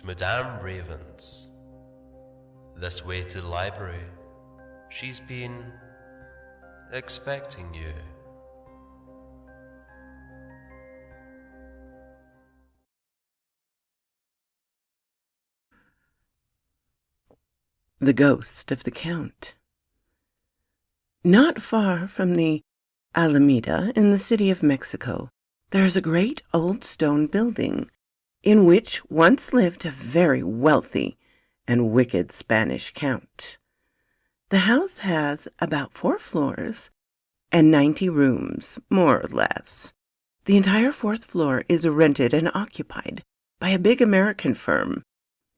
to Madame Raven's. This way to the library. She's been expecting you. The Ghost of the Count. Not far from the Alameda in the city of Mexico, there is a great old stone building in which once lived a very wealthy and wicked Spanish count. The house has about 4 floors and 90 rooms, more or less. The entire 4th floor is rented and occupied by a big American firm,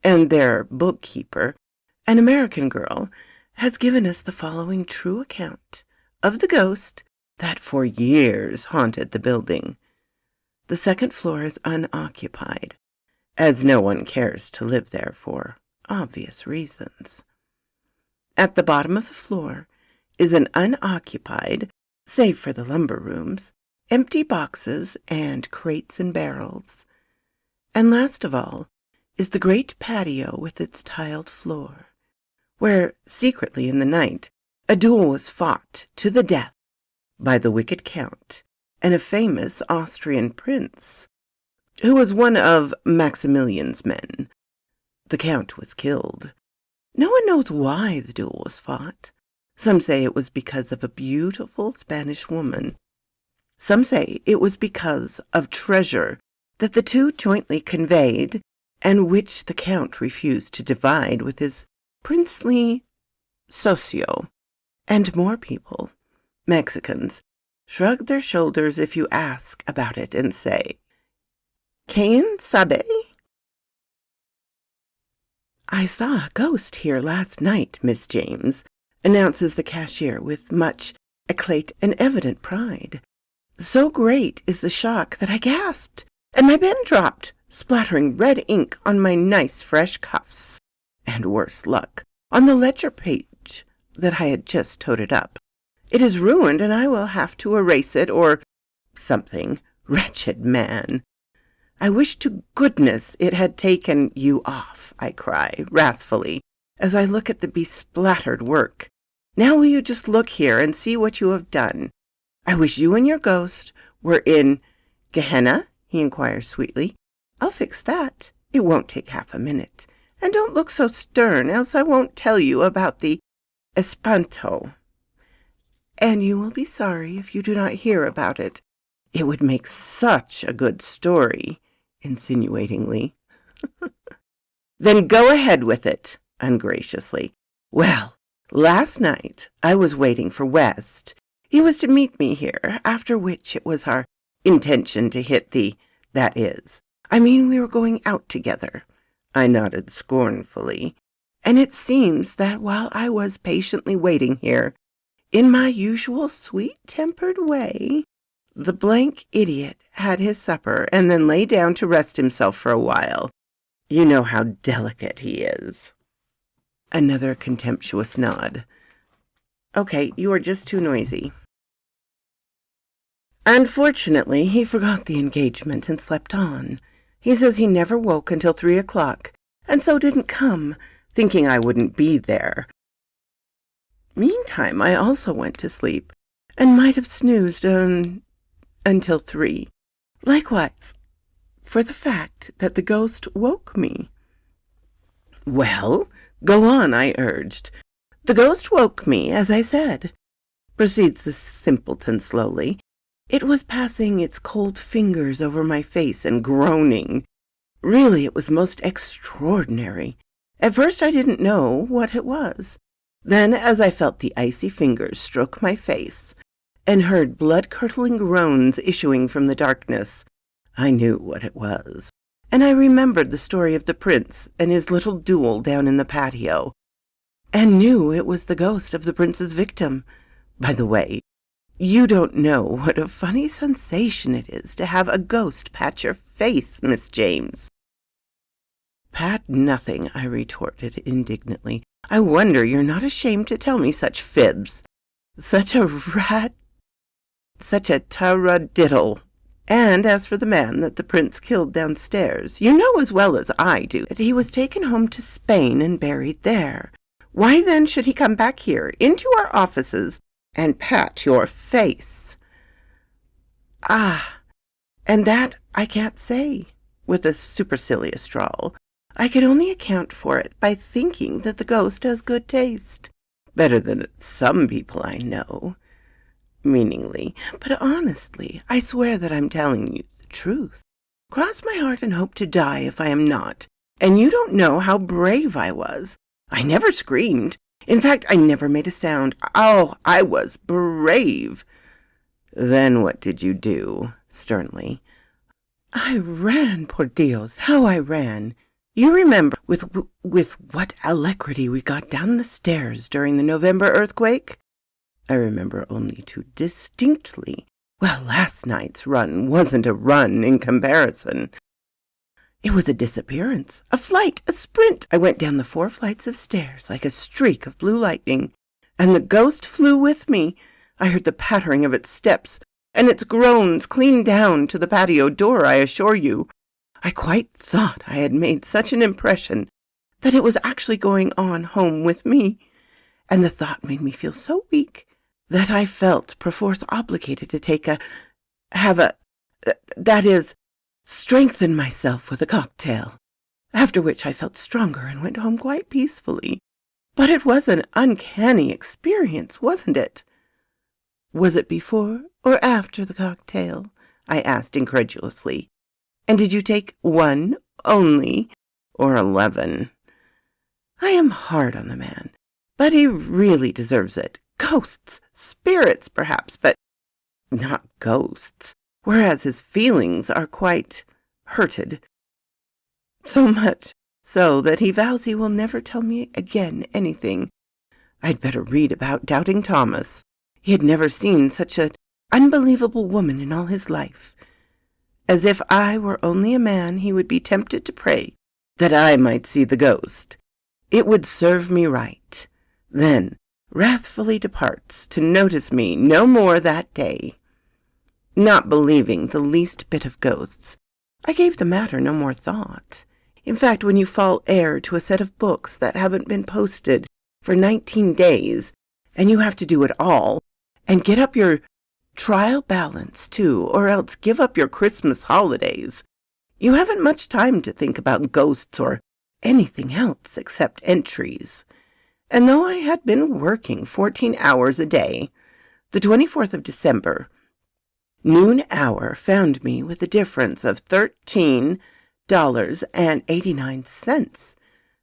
and their bookkeeper, an American girl, has given us the following true account of the ghost that for years haunted the building. The 2nd floor is unoccupied, as no one cares to live there for obvious reasons. At the bottom of the floor is an unoccupied, save for the lumber rooms, empty boxes and crates and barrels. And last of all is the great patio with its tiled floor, where secretly in the night a duel was fought to the death by the wicked count and a famous Austrian prince, who was one of Maximilian's men. The count was killed. No one knows why the duel was fought. Some say it was because of a beautiful Spanish woman. Some say it was because of treasure that the two jointly conveyed and which the count refused to divide with his princely socio. And more people, Mexicans, shrug their shoulders if you ask about it and say, "Quien sabe?" "I saw a ghost here last night, Miss James," announces the cashier with much éclat and evident pride. So great is the shock that I gasped, and my pen dropped, splattering red ink on my nice fresh cuffs, and worse luck, on the ledger page that I had just toted up. It is ruined, and I will have to erase it or something. Wretched man! I wish to goodness it had taken you off, I cry, wrathfully, as I look at the besplattered work. Now will you just look here and see what you have done? I wish you and your ghost were in Gehenna, he inquires sweetly. I'll fix that. It won't take half a minute. And don't look so stern, else I won't tell you about the espanto. And you will be sorry if you do not hear about it. It would make such a good story, insinuatingly. Then go ahead with it, ungraciously. Well, last night I was waiting for West. He was to meet me here, after which it was our intention to hit that is, we were going out together. I nodded scornfully, and it seems that while I was patiently waiting here, in my usual sweet-tempered way, the blank idiot had his supper and then lay down to rest himself for a while. You know how delicate he is. Another contemptuous nod. Okay, you are just too noisy. Unfortunately, he forgot the engagement and slept on. He says he never woke until 3 o'clock, and so didn't come, thinking I wouldn't be there. Meantime, I also went to sleep, and might have snoozed until 3. Likewise, for the fact that the ghost woke me. Well, go on, I urged. The ghost woke me, as I said, proceeds the simpleton slowly. It was passing its cold fingers over my face and groaning. Really, it was most extraordinary. At first I didn't know what it was. Then, as I felt the icy fingers stroke my face and heard blood-curdling groans issuing from the darkness, I knew what it was. And I remembered the story of the prince and his little duel down in the patio, and knew it was the ghost of the prince's victim. By the way, you don't know what a funny sensation it is to have a ghost pat your face, Miss James. Pat nothing, I retorted indignantly. I wonder you're not ashamed to tell me such fibs. Such a taradiddle. And as for the man that the prince killed downstairs, you know as well as I do that he was taken home to Spain and buried there. Why then should he come back here, into our offices, and pat your face? Ah, and that I can't say, with a supercilious drawl. I can only account for it by thinking that the ghost has good taste. Better than some people I know. Meaningly, but honestly, I swear that I'm telling you the truth. Cross my heart and hope to die if I am not. And you don't know how brave I was. I never screamed. In fact, I never made a sound. Oh, I was brave. Then what did you do? Sternly. I ran, por Dios, how I ran. You remember with what alacrity we got down the stairs during the November earthquake? I remember only too distinctly. Well, last night's run wasn't a run in comparison. It was a disappearance, a flight, a sprint. I went down the 4 flights of stairs like a streak of blue lightning, and the ghost flew with me. I heard the pattering of its steps, and its groans clean down to the patio door, I assure you. I quite thought I had made such an impression that it was actually going on home with me, and the thought made me feel so weak that I felt perforce obligated to strengthen myself with a cocktail, after which I felt stronger and went home quite peacefully. But it was an uncanny experience, wasn't it? Was it before or after the cocktail? I asked incredulously. And did you take 1 only, or 11? I am hard on the man, but he really deserves it. Ghosts, spirits perhaps, but not ghosts, whereas his feelings are quite hurted. So much so that he vows he will never tell me again anything. I'd better read about Doubting Thomas. He had never seen such an unbelievable woman in all his life. As if I were only a man, he would be tempted to pray that I might see the ghost. It would serve me right. Then wrathfully departs to notice me no more that day. Not believing the least bit of ghosts, I gave the matter no more thought. In fact, when you fall heir to a set of books that haven't been posted for 19 days, and you have to do it all, and get up your trial balance, too, or else give up your Christmas holidays, you haven't much time to think about ghosts or anything else except entries. And though I had been working 14 hours a day, the 24th of December, noon hour found me with a difference of $13.89,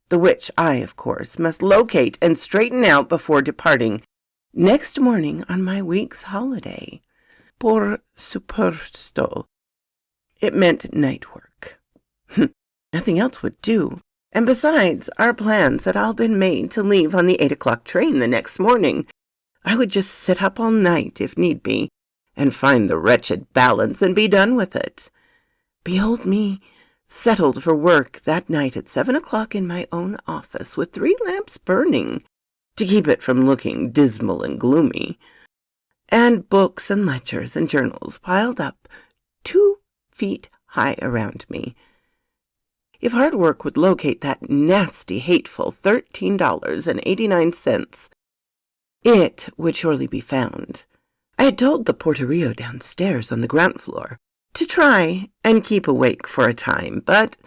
the which I, of course, must locate and straighten out before departing next morning on my week's holiday. Por supuesto. It meant night work. Nothing else would do. And besides, our plans had all been made to leave on the 8 o'clock train the next morning. I would just sit up all night, if need be, and find the wretched balance and be done with it. Behold me, settled for work that night at 7 o'clock in my own office, with 3 lamps burning, to keep it from looking dismal and gloomy, and books and ledgers and journals piled up 2 feet high around me. If hard work would locate that nasty, hateful $13.89, it would surely be found. I had told the porterio downstairs on the ground floor to try and keep awake for a time, but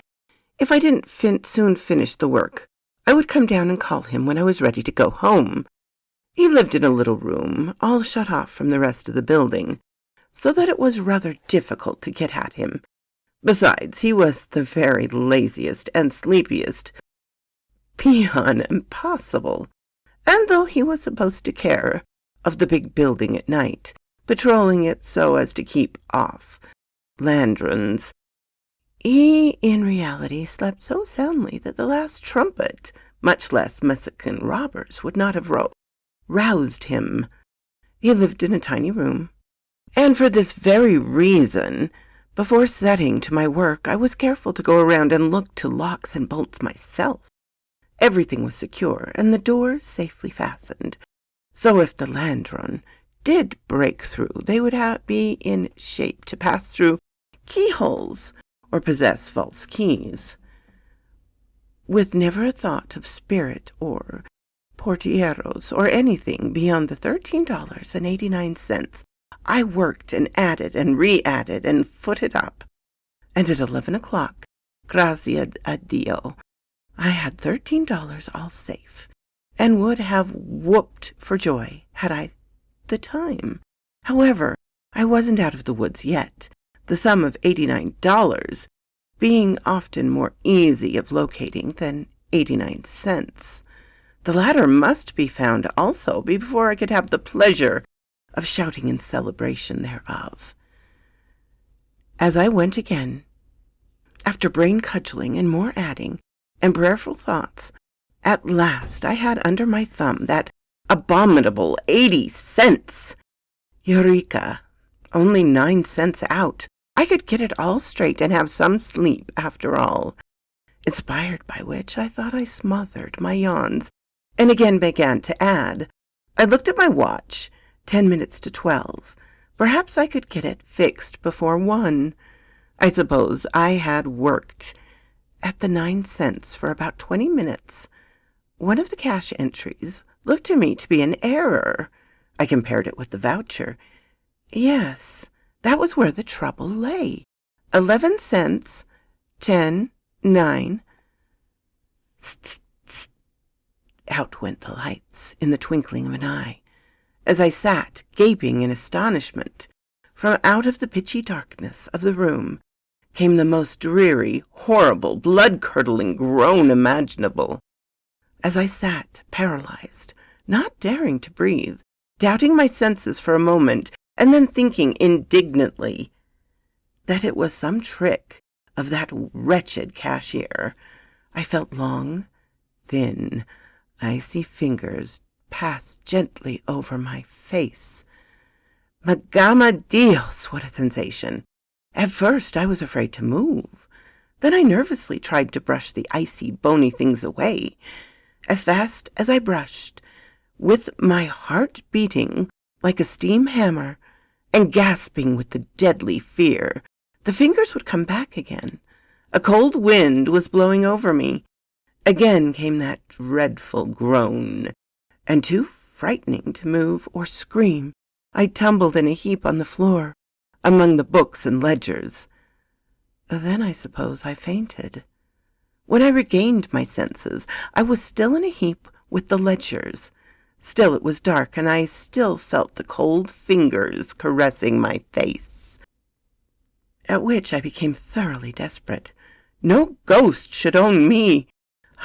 if I didn't soon finish the work, I would come down and call him when I was ready to go home. He lived in a little room, all shut off from the rest of the building, so that it was rather difficult to get at him. Besides, he was the very laziest and sleepiest peon impossible, and though he was supposed to care of the big building at night, patrolling it so as to keep off Landrons, he in reality slept so soundly that the last trumpet, much less Mexican robbers, would not have roused him. He lived in a tiny room, and for this very reason, before setting to my work, I was careful to go around and look to locks and bolts myself. Everything was secure, and the doors safely fastened. So if the Landron did break through, they would be in shape to pass through keyholes or possess false keys. With never a thought of spirit or portieros or anything beyond the $13.89, I worked and added and re-added and footed up. And at 11 o'clock, gracias a Dio, I had $13 all safe, and would have whooped for joy had I the time. However, I wasn't out of the woods yet, the sum of $89 being often more easy of locating than 89 cents. The latter must be found also before I could have the pleasure of shouting in celebration thereof. As I went again, after brain cudgeling and more adding, and prayerful thoughts, at last I had under my thumb that abominable 80 cents. Eureka! Only 9 cents out. I could get it all straight and have some sleep after all. Inspired by which, I thought I smothered my yawns, and again began to add. I looked at my watch, 10 minutes to 12. Perhaps I could get it fixed before 1. I suppose I had worked at the 9 cents for about 20 minutes. One of the cash entries looked to me to be an error. I compared it with the voucher. Yes, that was where the trouble lay. 11 cents, 10, 9. Out went the lights in the twinkling of an eye, as I sat gaping in astonishment. From out of the pitchy darkness of the room came the most dreary, horrible, blood-curdling groan imaginable. As I sat paralyzed, not daring to breathe, doubting my senses for a moment, and then thinking indignantly that it was some trick of that wretched cashier, I felt long, thin, icy fingers pass gently over my face. Magama Dios, what a sensation! At first I was afraid to move. Then I nervously tried to brush the icy, bony things away. As fast as I brushed, with my heart beating like a steam hammer, and gasping with the deadly fear, the fingers would come back again. A cold wind was blowing over me. Again came that dreadful groan, and too frightening to move or scream, I tumbled in a heap on the floor, among the books and ledgers. Then I suppose I fainted. When I regained my senses, I was still in a heap with the ledgers. Still it was dark, and I still felt the cold fingers caressing my face. At which I became thoroughly desperate. No ghost should own me.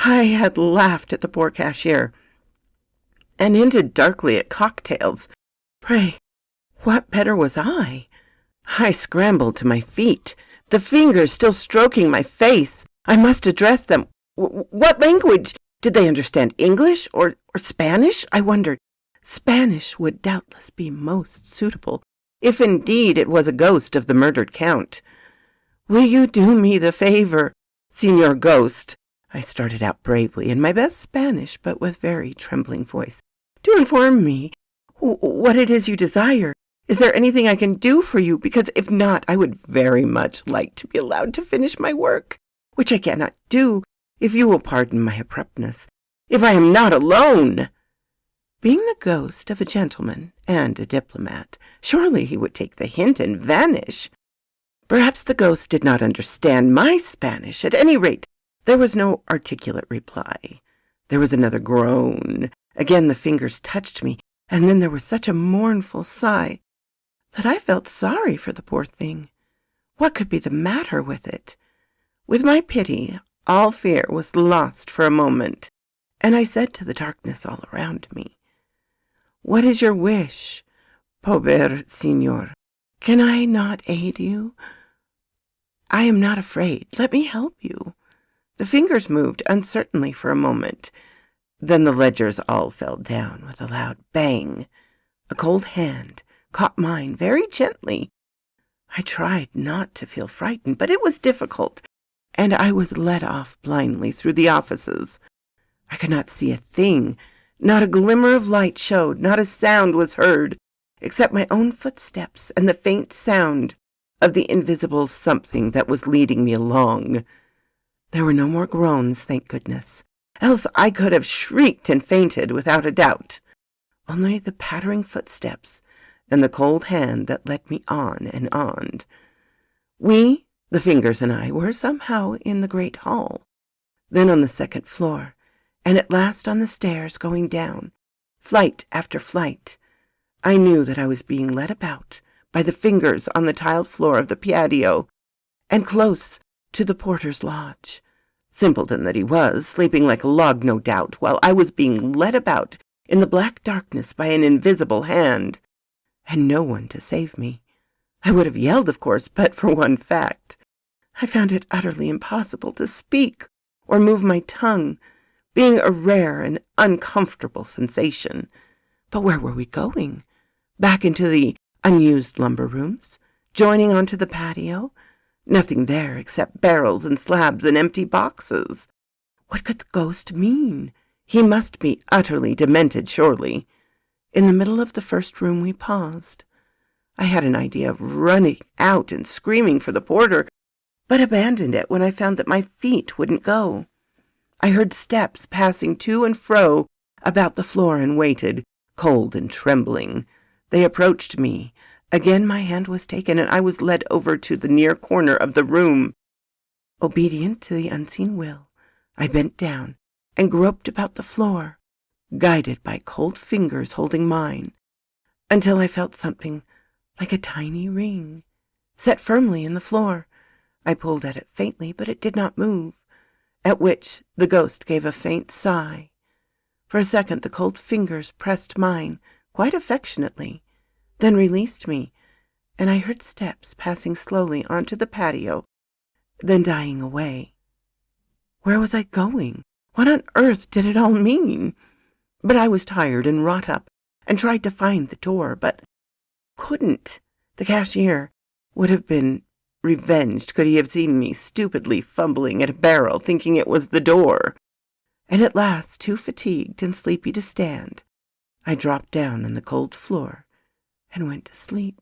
I had laughed at the poor cashier, and hinted darkly at cocktails. Pray, what better was I? I scrambled to my feet, the fingers still stroking my face. I must address them. What language? Did they understand English or Spanish? I wondered. Spanish would doubtless be most suitable, if indeed it was a ghost of the murdered count. Will you do me the favor, Senor Ghost? I started out bravely in my best Spanish, but with very trembling voice, to inform me what it is you desire. Is there anything I can do for you? Because if not, I would very much like to be allowed to finish my work, which I cannot do, if you will pardon my abruptness, if I am not alone. Being the ghost of a gentleman and a diplomat, surely he would take the hint and vanish. Perhaps the ghost did not understand my Spanish. At any rate, there was no articulate reply. There was another groan. Again the fingers touched me, and then there was such a mournful sigh that I felt sorry for the poor thing. What could be the matter with it? With my pity, all fear was lost for a moment, and I said to the darkness all around me, "What is your wish, pobre señor? Can I not aid you? I am not afraid. Let me help you." The fingers moved uncertainly for a moment. Then the ledgers all fell down with a loud bang. A cold hand caught mine very gently. I tried not to feel frightened, but it was difficult, and I was led off blindly through the offices. I could not see a thing. Not a glimmer of light showed, not a sound was heard. except my own footsteps and the faint sound of the invisible something that was leading me along. There were no more groans, thank goodness, else I could have shrieked and fainted without a doubt. Only the pattering footsteps and the cold hand that led me on and on. We, the Fingers and I, were somehow in the great hall, then on the second floor, and at last on the stairs going down, flight after flight. I knew that I was being led about by the Fingers on the tiled floor of the patio, and close to the porter's lodge. Simpleton that he was, sleeping like a log no doubt, while I was being led about in the black darkness by an invisible hand, and no one to save me. I would have yelled, of course, but for one fact. I found it utterly impossible to speak or move my tongue, being a rare and uncomfortable sensation. But where were we going? Back into the unused lumber rooms? Joining onto the patio? Nothing there except barrels and slabs and empty boxes. What could the ghost mean? He must be utterly demented, surely. In the middle of the first room we paused. I had an idea of running out and screaming for the porter, but abandoned it when I found that my feet wouldn't go. I heard steps passing to and fro about the floor and waited, cold and trembling. They approached me. Again my hand was taken, and I was led over to the near corner of the room. Obedient to the unseen will, I bent down and groped about the floor, guided by cold fingers holding mine, until I felt something like a tiny ring, set firmly in the floor. I pulled at it faintly, but it did not move, at which the ghost gave a faint sigh. For a second the cold fingers pressed mine quite affectionately, then released me, and I heard steps passing slowly onto the patio, then dying away. Where was I going? What on earth did it all mean? But I was tired and wrought up, and tried to find the door, but couldn't. The cashier would have been revenged could he have seen me stupidly fumbling at a barrel, thinking it was the door. And at last, too fatigued and sleepy to stand, I dropped down on the cold floor and went to sleep.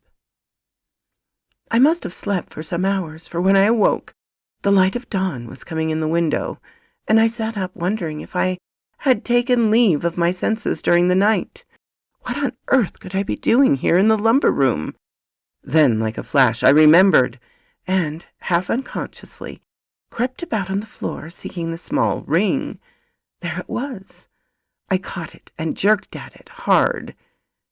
I must have slept for some hours, for when I awoke, the light of dawn was coming in the window, and I sat up wondering if I had taken leave of my senses during the night. What on earth could I be doing here in the lumber room? Then, like a flash, I remembered, and, half unconsciously, crept about on the floor seeking the small ring. There it was. I caught it and jerked at it hard.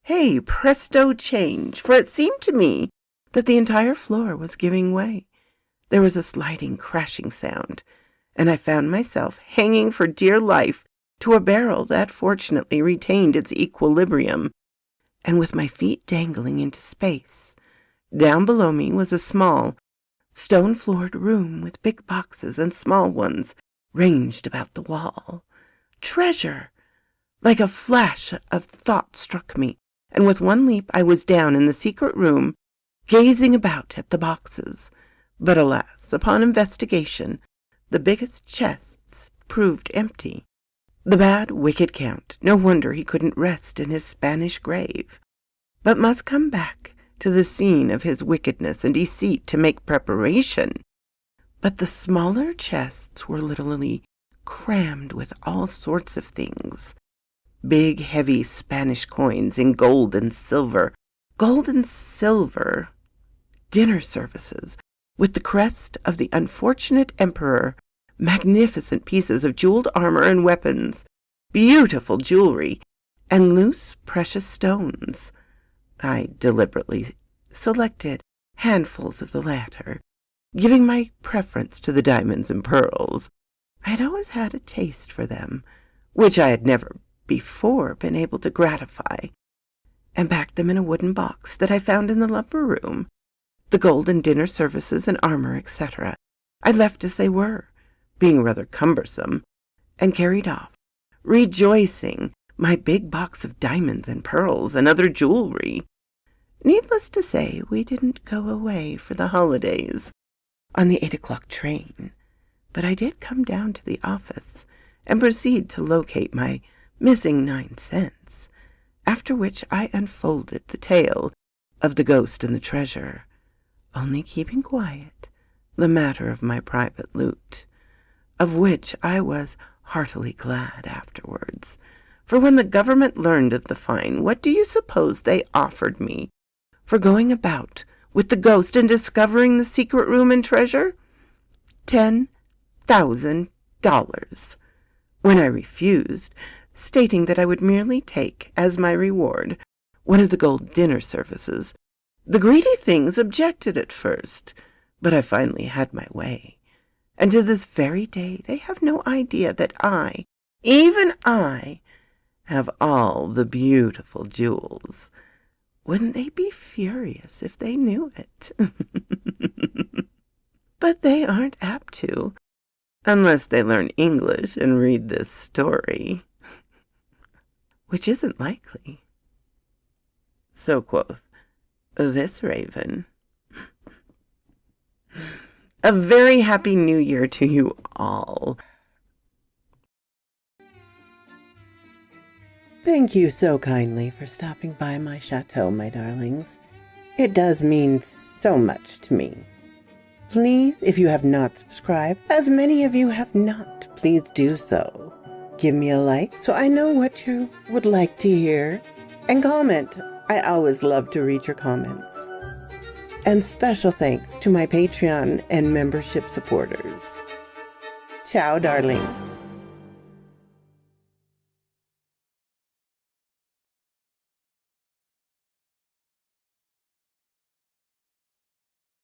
Hey, presto change, for it seemed to me that the entire floor was giving way. There was a sliding, crashing sound, and I found myself hanging for dear life to a barrel that fortunately retained its equilibrium, and with my feet dangling into space. Down below me was a small, stone-floored room with big boxes and small ones ranged about the wall. Treasure! Like a flash of thought struck me, and with one leap I was down in the secret room, gazing about at the boxes. But alas, upon investigation, the biggest chests proved empty. The bad, wicked Count, no wonder he couldn't rest in his Spanish grave, but must come back to the scene of his wickedness and deceit to make preparation. But the smaller chests were literally crammed with all sorts of things. Big, heavy Spanish coins in gold and silver, dinner services with the crest of the unfortunate emperor, magnificent pieces of jeweled armor and weapons, beautiful jewelry, and loose precious stones. I deliberately selected handfuls of the latter, giving my preference to the diamonds and pearls. I had always had a taste for them, which I had never before been able to gratify, and packed them in a wooden box that I found in the lumber room. The gold and dinner services and armor, etc., I left as they were, being rather cumbersome, and carried off, rejoicing, my big box of diamonds and pearls and other jewelry. Needless to say, we didn't go away for the holidays on the 8 o'clock train, but I did come down to the office and proceed to locate my missing 9 cents, after which I unfolded the tale of the ghost and the treasure, only keeping quiet the matter of my private loot, of which I was heartily glad afterwards. For when the government learned of the fine, what do you suppose they offered me for going about with the ghost and discovering the secret room and treasure? $10,000. When I refused, stating that I would merely take as my reward one of the gold dinner services, the greedy things objected at first, but I finally had my way, and to this very day they have no idea that I, even I, have all the beautiful jewels. Wouldn't they be furious if they knew it? But they aren't apt to, unless they learn English and read this story, which isn't likely. So quoth this raven. A very happy new year to you all. Thank you so kindly for stopping by my chateau, my darlings. It does mean so much to me. Please, if you have not subscribed, as many of you have not, please do so. Give me a like so I know what you would like to hear. And comment. I always love to read your comments. And special thanks to my Patreon and membership supporters. Ciao, darlings.